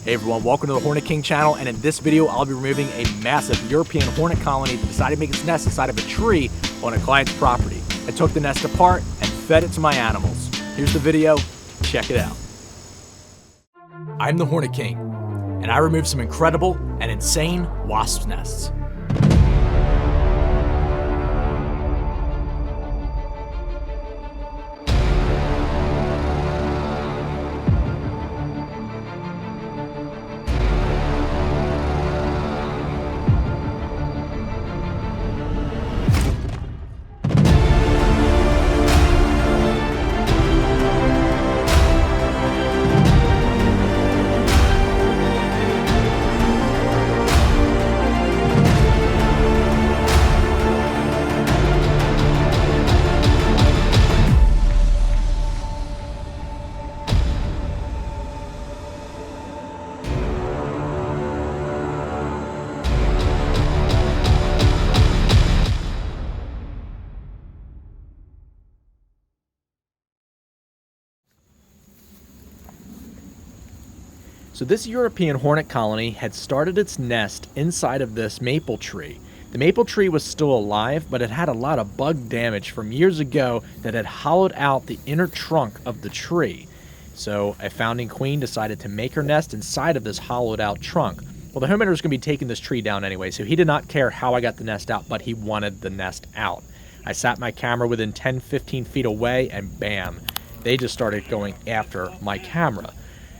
Hey everyone, welcome to the Hornet King channel, and in this video I'll be removing a massive European hornet colony that decided to make its nest inside of a tree on a client's property. I took the nest apart and fed it to my animals. Here's the video, check it out. I'm the Hornet King, and I removed some incredible and insane wasp nests. So this European hornet colony had started its nest inside of this maple tree. The maple tree was still alive, but it had a lot of bug damage from years ago that had hollowed out the inner trunk of the tree. So a founding queen decided to make her nest inside of this hollowed out trunk. Well, the homeowner was going to be taking this tree down anyway, so he did not care how I got the nest out, but he wanted the nest out. I sat my camera within 10-15 feet away, and bam, they just started going after my camera.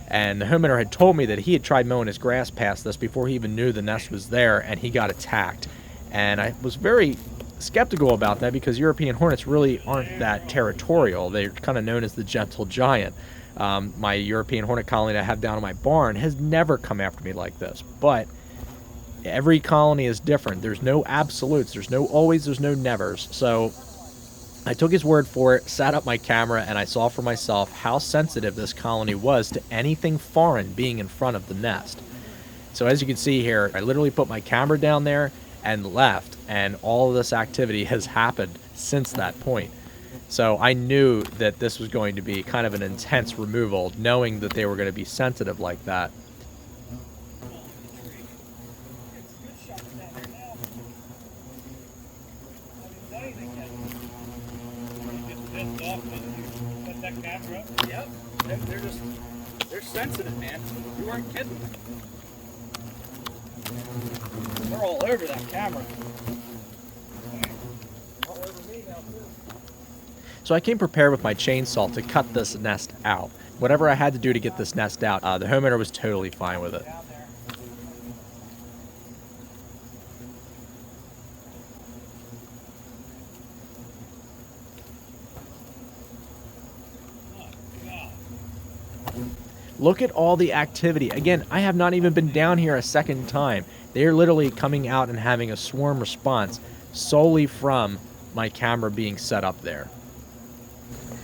And the homeowner had told me that he had tried mowing his grass past this before he even knew the nest was there, and he got attacked. And I was very skeptical about that because European hornets really aren't that territorial. They're kind of known as the gentle giant. My European hornet colony that I have down in my barn has never come after me like this. But every colony is different. There's no absolutes. There's no always. There's no nevers. So I took his word for it, sat up my camera, and I saw for myself how sensitive this colony was to anything foreign being in front of the nest. So as you can see here, I literally put my camera down there and left, and all of this activity has happened since that point. So I knew that this was going to be kind of an intense removal, knowing that they were going to be sensitive like that. Put that camera up. Yep. They're sensitive, man. You weren't kidding. They're all over that camera. All over me now too. So I came prepared with my chainsaw to cut this nest out. Whatever I had to do to get this nest out, the homeowner was totally fine with it. Look at all the activity. Again, I have not even been down here a second time. They're literally coming out and having a swarm response solely from my camera being set up there.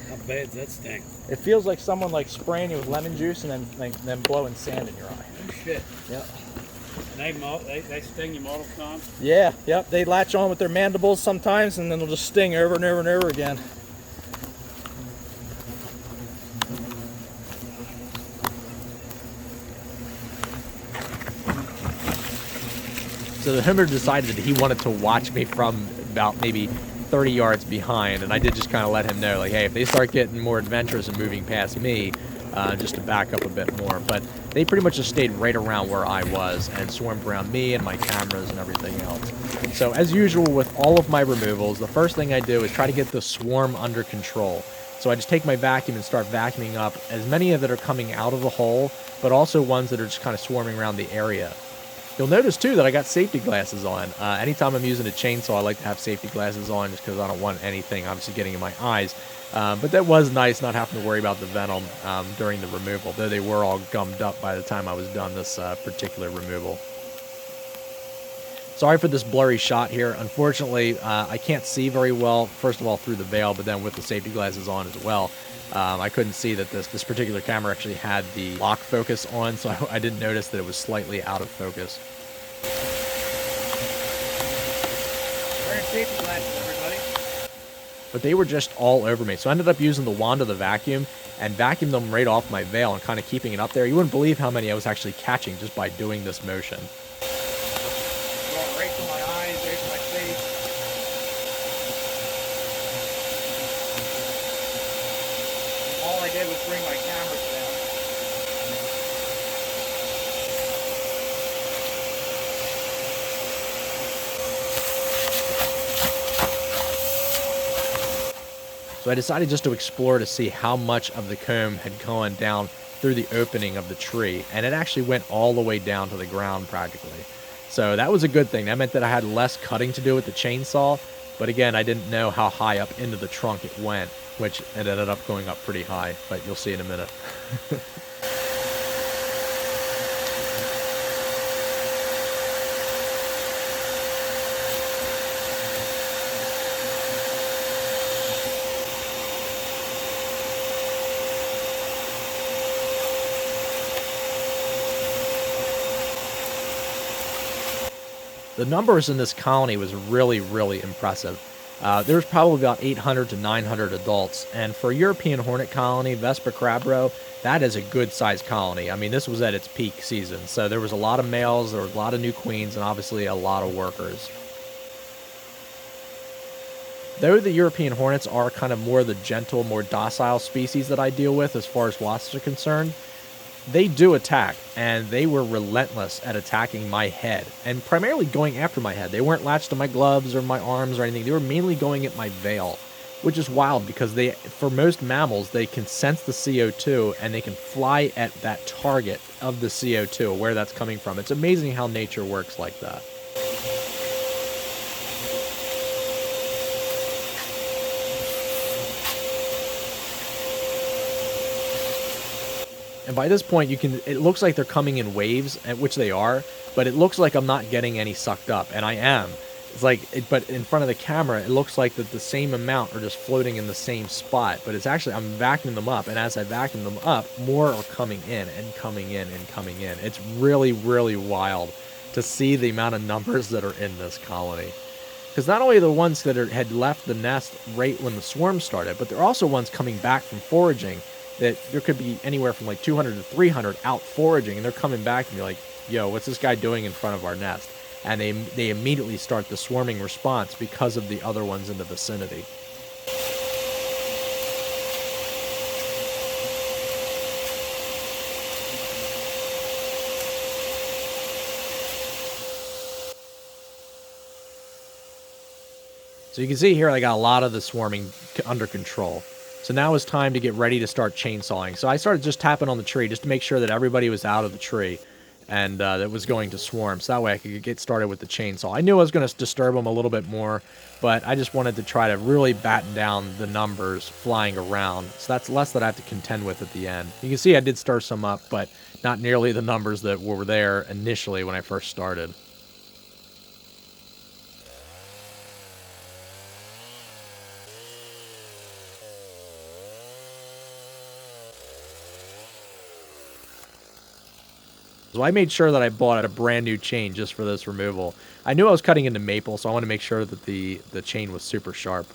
How bad does that sting? It feels like someone like spraying you with lemon juice and then blowing sand in your eye. Oh shit. Yep. They sting you multiple times? Yeah, yep. They latch on with their mandibles sometimes and then they'll just sting over and over and over again. So the homeowner decided that he wanted to watch me from about maybe 30 yards behind, and I did just kind of let him know, like, hey, if they start getting more adventurous and moving past me, just to back up a bit more. But they pretty much just stayed right around where I was and swarmed around me and my cameras and everything else. So as usual with all of my removals, the first thing I do is try to get the swarm under control. So I just take my vacuum and start vacuuming up as many of that are coming out of the hole, but also ones that are just kind of swarming around the area. You'll notice too that I got safety glasses on. Anytime I'm using a chainsaw, I like to have safety glasses on just because I don't want anything obviously getting in my eyes. But that was nice not having to worry about the venom during the removal, though they were all gummed up by the time I was done this particular removal. Sorry for this blurry shot here. Unfortunately, I can't see very well, first of all through the veil, but then with the safety glasses on as well. I couldn't see that this particular camera actually had the lock focus on, so I didn't notice that it was slightly out of focus. Wearing safety glasses, everybody. but they were just all over me. So I ended up using the wand of the vacuum and vacuumed them right off my veil and kind of keeping it up there. You wouldn't believe how many I was actually catching just by doing this motion. Going right to my eyes, right to my face. All I did was bring my cameras down. So I decided just to explore to see how much of the comb had gone down through the opening of the tree, and it actually went all the way down to the ground practically. So that was a good thing. That meant that I had less cutting to do with the chainsaw, but again, I didn't know how high up into the trunk it went, which it ended up going up pretty high, but you'll see in a minute. The numbers in this colony was really, really impressive. There was probably about 800 to 900 adults, and for a European Hornet colony, Vespa crabro, that is a good-sized colony. I mean, this was at its peak season, so there was a lot of males, there were a lot of new queens, and obviously a lot of workers. Though the European Hornets are kind of more the gentle, more docile species that I deal with as far as wasps are concerned, they do attack, and they were relentless at attacking my head, and primarily going after my head. They weren't latched to my gloves or my arms or anything. They were mainly going at my veil, which is wild because for most mammals, they can sense the CO2 and they can fly at that target of the CO2, where that's coming from. It's amazing how nature works like that. And by this point, it looks like they're coming in waves, which they are, but it looks like I'm not getting any sucked up, and I am. It's like, but in front of the camera, it looks like that the same amount are just floating in the same spot, but it's actually, I'm vacuuming them up, and as I vacuum them up, more are coming in and coming in and coming in. It's really, really wild to see the amount of numbers that are in this colony. Because not only the ones that had left the nest right when the swarm started, but there are also ones coming back from foraging that there could be anywhere from like 200 to 300 out foraging, and they're coming back and be like, yo, what's this guy doing in front of our nest? And they immediately start the swarming response because of the other ones in the vicinity. So you can see here I got a lot of the swarming under control. So now it's time to get ready to start chainsawing. So I started just tapping on the tree just to make sure that everybody was out of the tree and that was going to swarm. So that way I could get started with the chainsaw. I knew I was going to disturb them a little bit more, but I just wanted to try to really batten down the numbers flying around. So that's less that I have to contend with at the end. You can see I did stir some up, but not nearly the numbers that were there initially when I first started. So I made sure that I bought a brand new chain just for this removal. I knew I was cutting into maple, so I wanted to make sure that the chain was super sharp.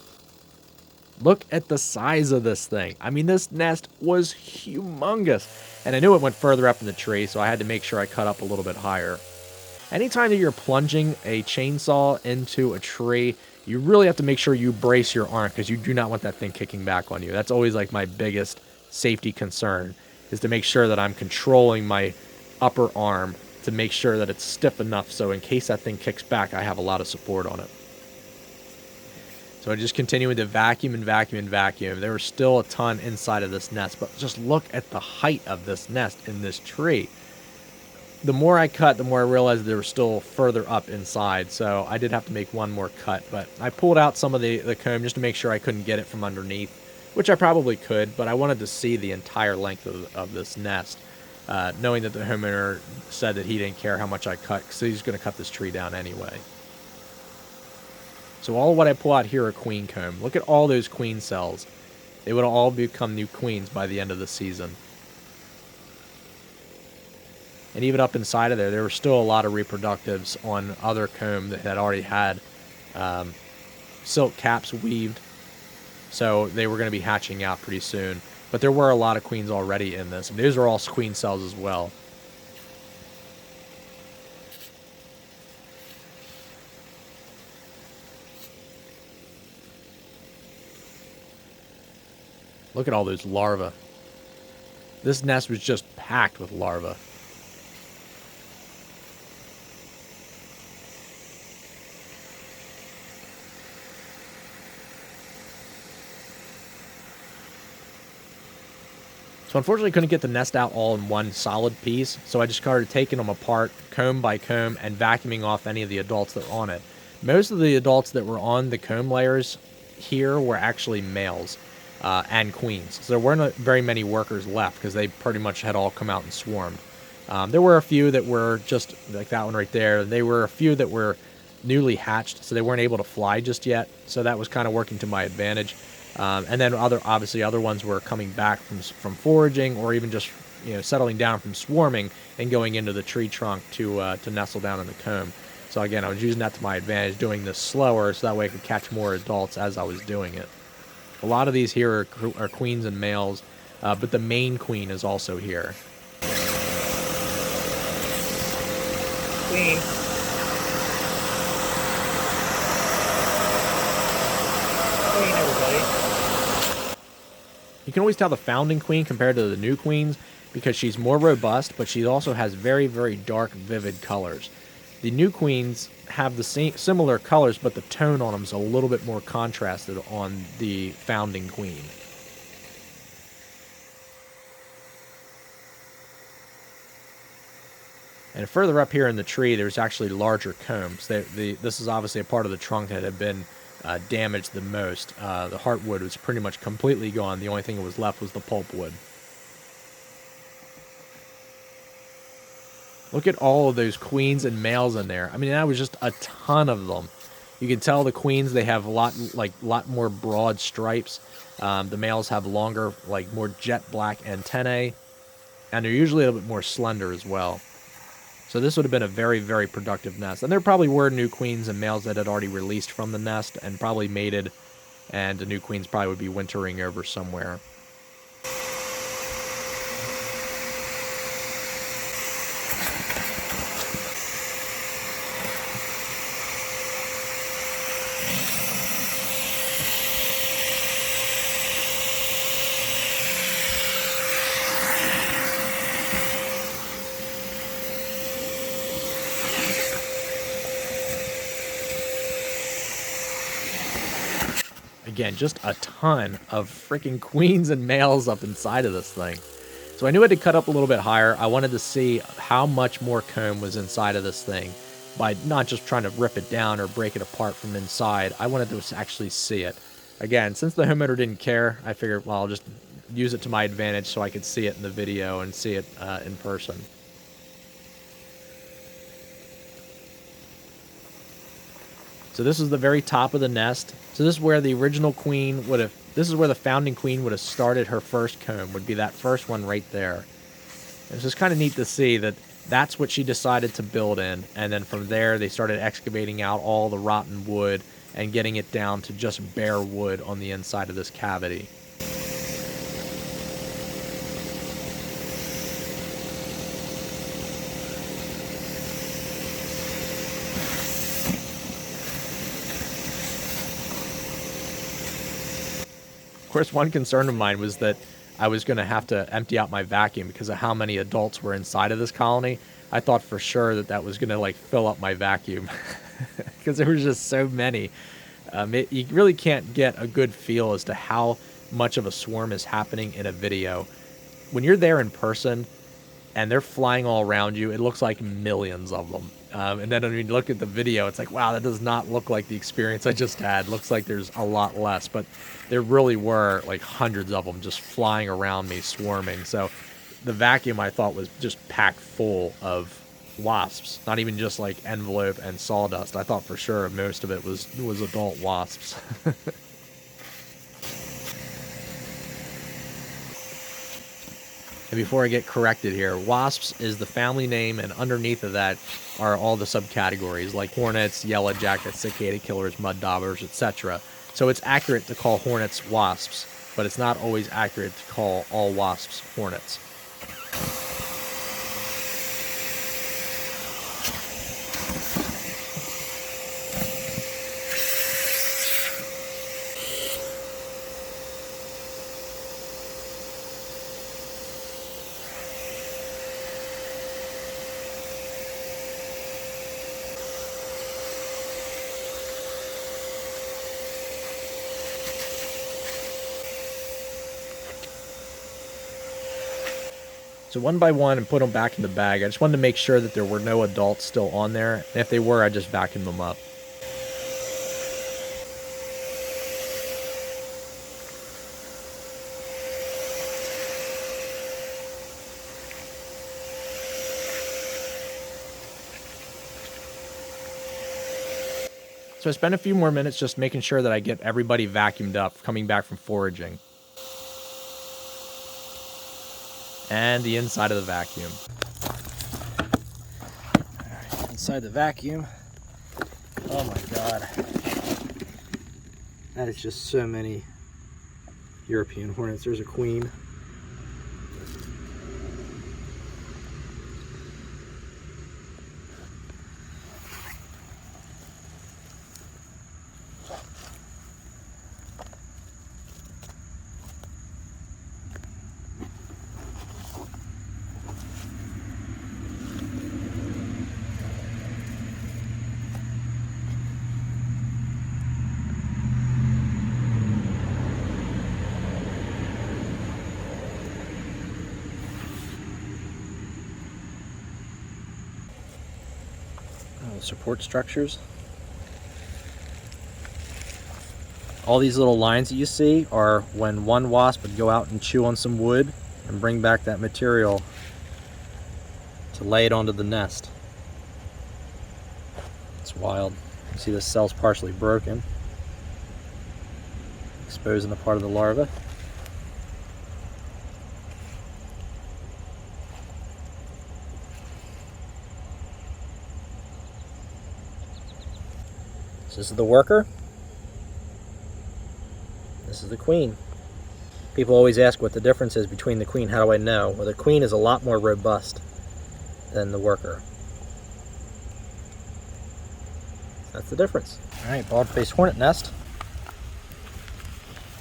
Look at the size of this thing. I mean, this nest was humongous. And I knew it went further up in the tree, so I had to make sure I cut up a little bit higher. Anytime that you're plunging a chainsaw into a tree, you really have to make sure you brace your arm because you do not want that thing kicking back on you. That's always like my biggest safety concern, is to make sure that I'm controlling my upper arm to make sure that it's stiff enough so in case that thing kicks back, I have a lot of support on it. So I just continued to vacuum and vacuum and vacuum. There was still a ton inside of this nest, but just look at the height of this nest in this tree. The more I cut, the more I realized there was still further up inside, so I did have to make one more cut, but I pulled out some of the comb just to make sure I couldn't get it from underneath, which I probably could, but I wanted to see the entire length of this nest. Knowing that the homeowner said that he didn't care how much I cut because he's going to cut this tree down anyway. So all what I pull out here are queen comb. Look at all those queen cells. They would all become new queens by the end of the season. And even up inside of there were still a lot of reproductives on other comb that had already had silk caps weaved. So they were going to be hatching out pretty soon. But there were a lot of queens already in this. And these are all queen cells as well. Look at all those larvae. This nest was just packed with larvae. So unfortunately, couldn't get the nest out all in one solid piece, so I just started taking them apart, comb by comb, and vacuuming off any of the adults that were on it. Most of the adults that were on the comb layers here were actually males and queens. So there weren't very many workers left because they pretty much had all come out and swarmed. There were a few that were just like that one right there. There were a few that were newly hatched, so they weren't able to fly just yet. So that was kind of working to my advantage. And then obviously other ones were coming back from foraging, or even just settling down from swarming and going into the tree trunk to nestle down in the comb. So again, I was using that to my advantage, doing this slower, so that way I could catch more adults as I was doing it. A lot of these here are queens and males, but the main queen is also here. Queen. Queen, everybody. You can always tell the founding queen compared to the new queens because she's more robust, but she also has very, very dark, vivid colors. The new queens have the similar colors, but the tone on them is a little bit more contrasted on the founding queen. And further up here in the tree, there's actually larger combs. This is obviously a part of the trunk that had been damaged the most. The heartwood was pretty much completely gone. The only thing that was left was the pulpwood. Look at all of those queens and males in there. I mean, that was just a ton of them. You can tell the queens, they have a lot more broad stripes. The males have longer, more jet black antennae, and they're usually a little bit more slender as well. So this would have been a very, very productive nest. And there probably were new queens and males that had already released from the nest and probably mated, and the new queens probably would be wintering over somewhere. Again, just a ton of freaking queens and males up inside of this thing. So I knew I had to cut up a little bit higher. I wanted to see how much more comb was inside of this thing by not just trying to rip it down or break it apart from inside. I wanted to actually see it. Again, since the homeowner didn't care, I figured, well, I'll just use it to my advantage so I could see it in the video and see it in person. So this is the very top of the nest. So this is where the original queen would have, this is where the founding queen would have started her first comb, would be that first one right there. And it's just kind of neat to see that that's what she decided to build in. And then from there, they started excavating out all the rotten wood and getting it down to just bare wood on the inside of this cavity. Of course, one concern of mine was that I was going to have to empty out my vacuum because of how many adults were inside of this colony. I thought for sure that that was going to fill up my vacuum because there was just so many. You really can't get a good feel as to how much of a swarm is happening in a video. When you're there in person and they're flying all around you, it looks like millions of them. And then when you look at the video, it's like, wow, that does not look like the experience I just had. Looks like there's a lot less, but there really were hundreds of them just flying around me, swarming. So the vacuum, I thought, was just packed full of wasps, not even just envelope and sawdust. I thought for sure most of it was adult wasps. And before I get corrected here, wasps is the family name, and underneath of that are all the subcategories like hornets, yellow jackets, cicada killers, mud daubers, etc. So it's accurate to call hornets wasps, but it's not always accurate to call all wasps hornets. So one by one and put them back in the bag. I just wanted to make sure that there were no adults still on there. And if they were, I just vacuumed them up. So I spent a few more minutes just making sure that I get everybody vacuumed up coming back from foraging. And the inside of the vacuum. Alright, inside the vacuum. Oh my god. That is just so many European hornets. There's a queen. Support structures. All these little lines that you see are when one wasp would go out and chew on some wood and bring back that material to lay it onto the nest. It's wild. You see the cell's partially broken, exposing the part of the larva. This is the worker. This is the queen. People always ask what the difference is between the queen. How do I know? Well, the queen is a lot more robust than the worker. That's the difference. All right, bald-faced hornet nest.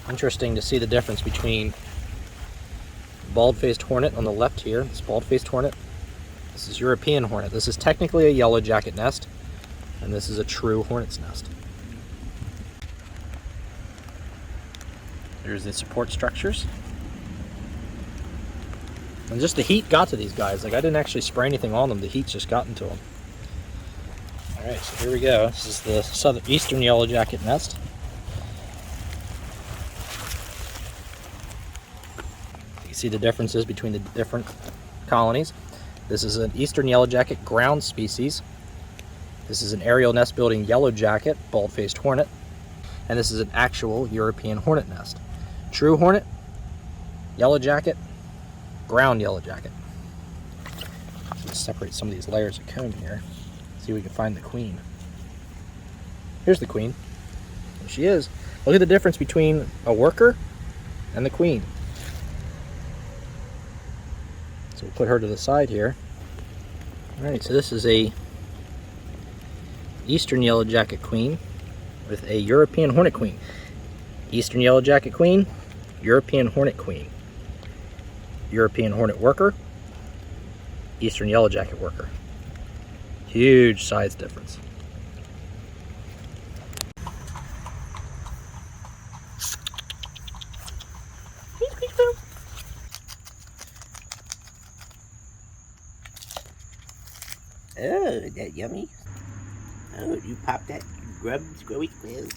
Interesting to see the difference between bald-faced hornet on the left here. This bald-faced hornet. This is European hornet. This is technically a yellow jacket nest. And this is a true hornet's nest. There's the support structures. And just the heat got to these guys. Like, I didn't actually spray anything on them. The heat's just gotten to them. Alright, so here we go. This is the eastern yellow jacket nest. You can see the differences between the different colonies. This is an eastern yellow jacket ground species. This is an aerial nest building yellow jacket, bald-faced hornet. And this is an actual European hornet nest. True hornet, yellow jacket, ground yellow jacket. Let's separate some of these layers of comb here. See if we can find the queen. Here's the queen. There she is. Look at the difference between a worker and the queen. So we'll put her to the side here. Alright, so this is a eastern yellow jacket queen with a European hornet queen. Eastern yellow jacket queen, European hornet queen. European hornet worker, eastern yellow jacket worker. Huge size difference. Oh, is that yummy? Oh, you pop that grub squirry squirrel.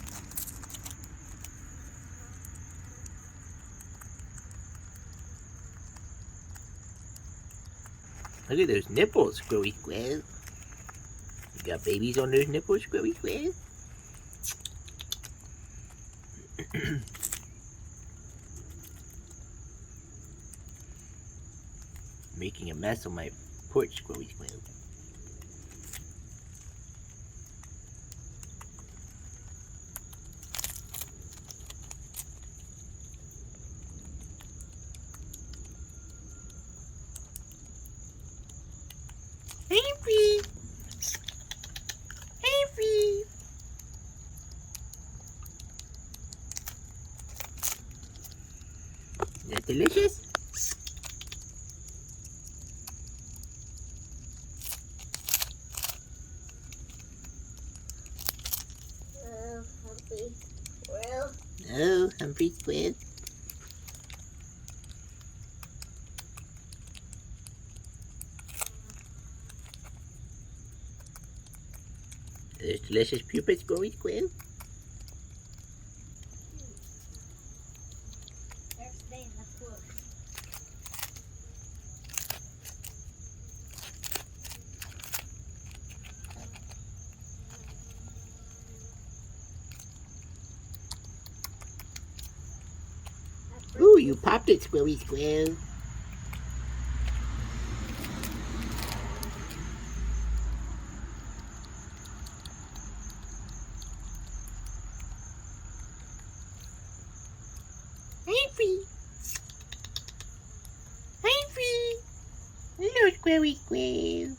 Look at those nipples, squirry squirrel. You got babies on those nipples, squirry squirrel? Making a mess on my porch, squirry squirrel. delicious? Humphrey Squirrel. Oh, Humphrey Squirrel. There's delicious pupas, Squirrel Squirrel. They're staying the book. Ooh, you popped it, Squirrel Squirrel. Humphrey. Humphrey. Hello, Squirrel Squirrel.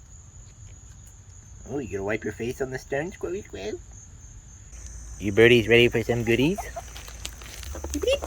Oh, you gonna wipe your face on the stone, Squirrel Squirrel? You birdies ready for some goodies? Beep.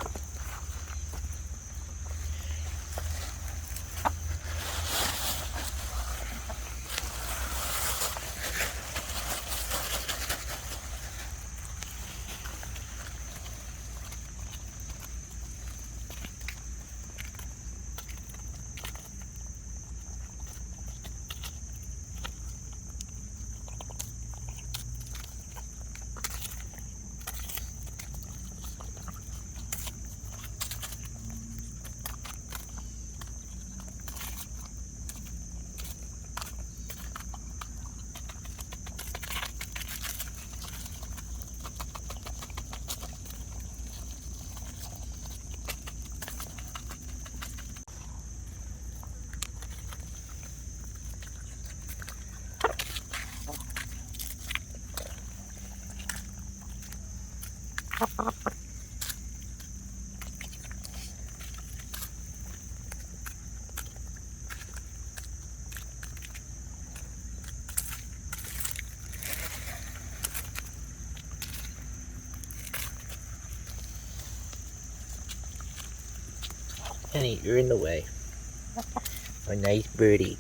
Honey, you're in the way. A nice birdie.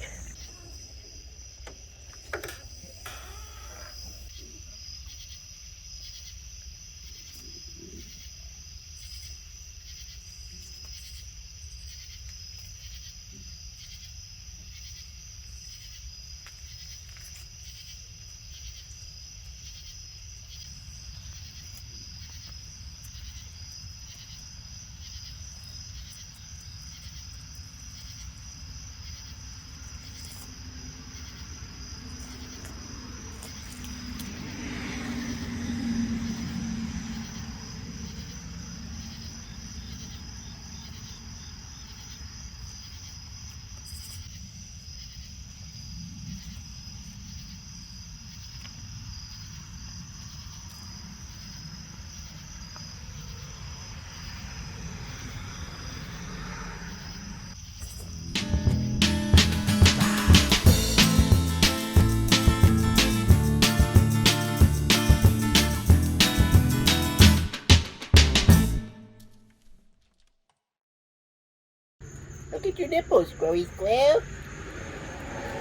Look at your nipples, Squirrel Squirrel.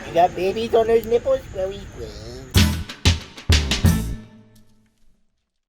You got babies on those nipples, Squirrel Squirrel.